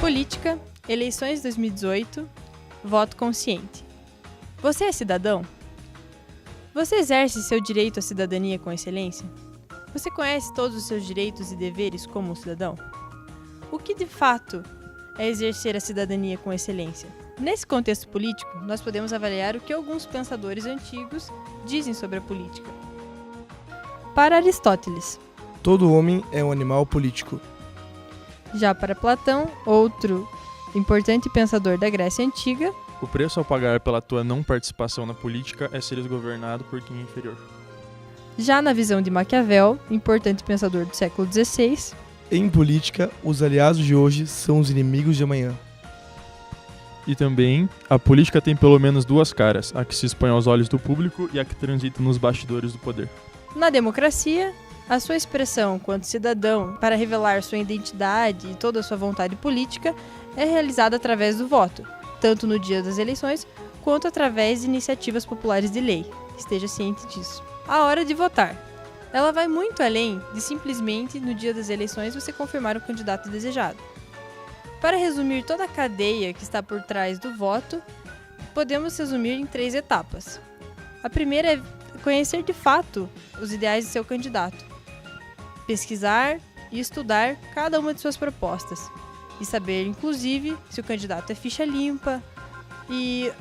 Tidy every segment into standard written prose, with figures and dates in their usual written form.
Política, eleições 2018, voto consciente. Você é cidadão? Você exerce seu direito à cidadania com excelência? Você conhece todos os seus direitos e deveres como um cidadão? O que de fato é exercer a cidadania com excelência? Nesse contexto político, nós podemos avaliar o que alguns pensadores antigos dizem sobre a política. Para Aristóteles, todo homem é um animal político. Já para Platão, outro importante pensador da Grécia Antiga, o preço a pagar pela tua não participação na política é seres governado por quem é inferior. Já na visão de Maquiavel, importante pensador do século XVI, em política, os aliados de hoje são os inimigos de amanhã. E também, a política tem pelo menos duas caras, a que se expõe aos olhos do público e a que transita nos bastidores do poder. Na democracia, a sua expressão quanto cidadão para revelar sua identidade e toda a sua vontade política é realizada através do voto, tanto no dia das eleições quanto através de iniciativas populares de lei. Esteja ciente disso. A hora de votar. Ela vai muito além de simplesmente, no dia das eleições, você confirmar o candidato desejado. Para resumir toda a cadeia que está por trás do voto, podemos resumir em 3 etapas. A primeira é conhecer de fato os ideais de seu candidato. Pesquisar e estudar cada uma de suas propostas. E saber, inclusive, se o candidato é ficha limpa e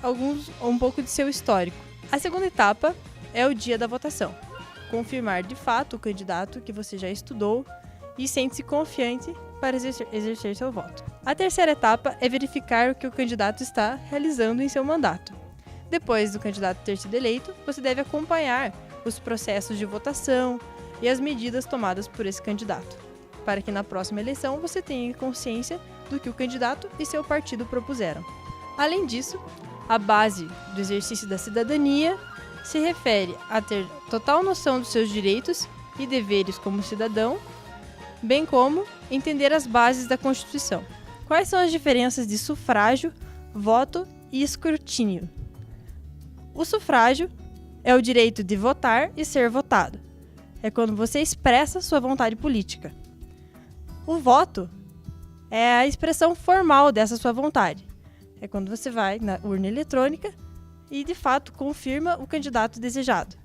um pouco de seu histórico. A segunda etapa é o dia da votação. Confirmar de fato o candidato que você já estudou e sente-se confiante para exercer seu voto. A terceira etapa é verificar o que o candidato está realizando em seu mandato. Depois do candidato ter sido eleito, você deve acompanhar os processos de votação e as medidas tomadas por esse candidato, para que na próxima eleição você tenha consciência do que o candidato e seu partido propuseram. Além disso, a base do exercício da cidadania se refere a ter total noção dos seus direitos e deveres como cidadão, bem como entender as bases da Constituição. Quais são as diferenças de sufrágio, voto e escrutínio? O sufrágio é o direito de votar e ser votado. É quando você expressa sua vontade política. O voto é a expressão formal dessa sua vontade. É quando você vai na urna eletrônica e, de fato, confirma o candidato desejado.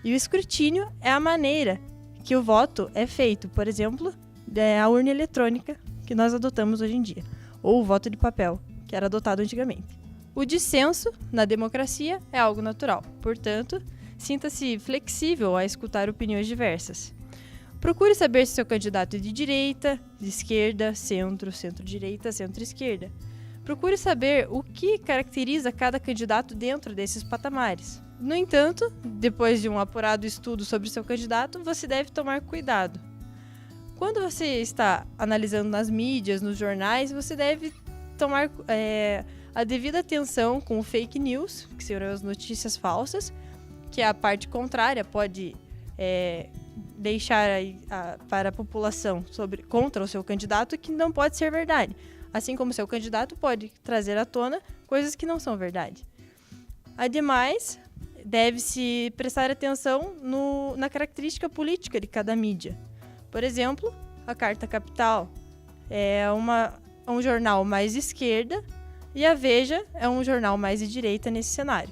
E o escrutínio é a maneira que o voto é feito. Por exemplo, é a urna eletrônica que nós adotamos hoje em dia. Ou o voto de papel, que era adotado antigamente. O dissenso, na democracia, é algo natural. Portanto, sinta-se flexível a escutar opiniões diversas. Procure saber se seu candidato é de direita, de esquerda, centro, centro-direita, centro-esquerda. Procure saber o que caracteriza cada candidato dentro desses patamares. No entanto, depois de um apurado estudo sobre seu candidato, você deve tomar cuidado. Quando você está analisando nas mídias, nos jornais, você deve tomar a devida atenção com o fake news, que seriam as notícias falsas, que a parte contrária pode deixar para a população contra o seu candidato, que não pode ser verdade. Assim como seu candidato pode trazer à tona coisas que não são verdade. Ademais, deve-se prestar atenção na característica política de cada mídia. Por exemplo, a Carta Capital é um jornal mais de esquerda e a Veja é um jornal mais de direita nesse cenário.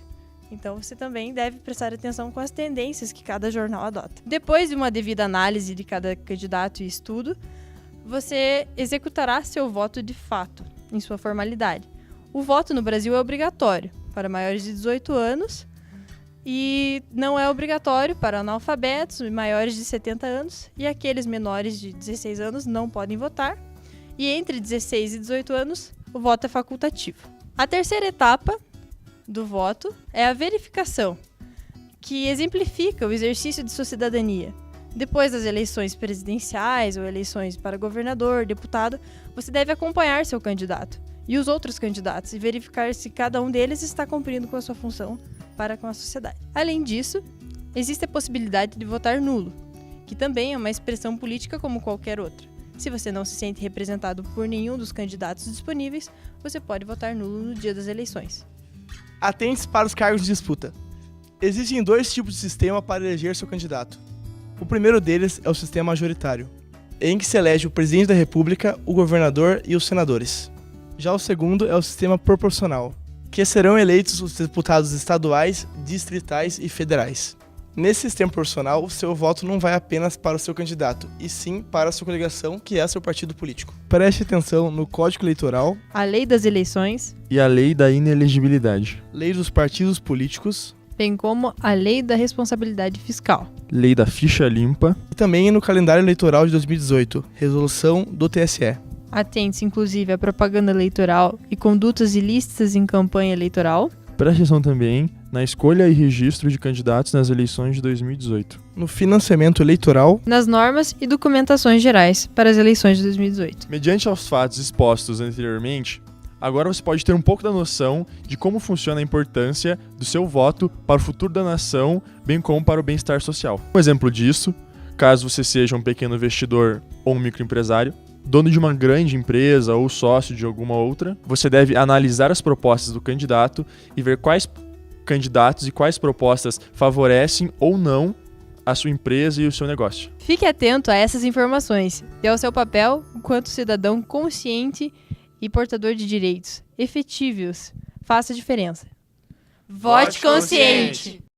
Então você também deve prestar atenção com as tendências que cada jornal adota. Depois de uma devida análise de cada candidato e estudo, você executará seu voto de fato, em sua formalidade. O voto no Brasil é obrigatório para maiores de 18 anos e não é obrigatório para analfabetos maiores de 70 anos, e aqueles menores de 16 anos não podem votar, e entre 16 e 18 anos o voto é facultativo. A terceira etapa do voto é a verificação, que exemplifica o exercício de sua cidadania. Depois das eleições presidenciais ou eleições para governador, deputado, você deve acompanhar seu candidato e os outros candidatos e verificar se cada um deles está cumprindo com a sua função para com a sociedade. Além disso, existe a possibilidade de votar nulo, que também é uma expressão política como qualquer outra. Se você não se sente representado por nenhum dos candidatos disponíveis, você pode votar nulo no dia das eleições. Atente-se para os cargos de disputa. Existem 2 tipos de sistema para eleger seu candidato. O primeiro deles é o sistema majoritário, em que se elege o presidente da República, o governador e os senadores. Já o segundo é o sistema proporcional, que serão eleitos os deputados estaduais, distritais e federais. Nesse sistema proporcional, o seu voto não vai apenas para o seu candidato, e sim para a sua coligação, que é seu partido político. Preste atenção no Código Eleitoral, A lei das eleições, E a lei da inelegibilidade, Lei dos Partidos Políticos bem como a lei da responsabilidade fiscal. lei da ficha limpa, e também no calendário eleitoral de 2018, resolução do TSE. Atente-se, inclusive, à propaganda eleitoral e condutas ilícitas em campanha eleitoral. preste atenção também na escolha e registro de candidatos nas eleições de 2018. No financiamento eleitoral, Nas normas e documentações gerais para as eleições de 2018. Mediante aos fatos expostos anteriormente, agora você pode ter um pouco da noção de como funciona a importância do seu voto para o futuro da nação, bem como para o bem-estar social. Um exemplo disso, caso você seja um pequeno investidor ou um microempresário, dono de uma grande empresa ou sócio de alguma outra, você deve analisar as propostas do candidato e ver quais candidatos e quais propostas favorecem ou não a sua empresa e o seu negócio. Fique atento a essas informações e ao seu papel enquanto cidadão consciente e portador de direitos efetivos. Faça a diferença. Vote consciente!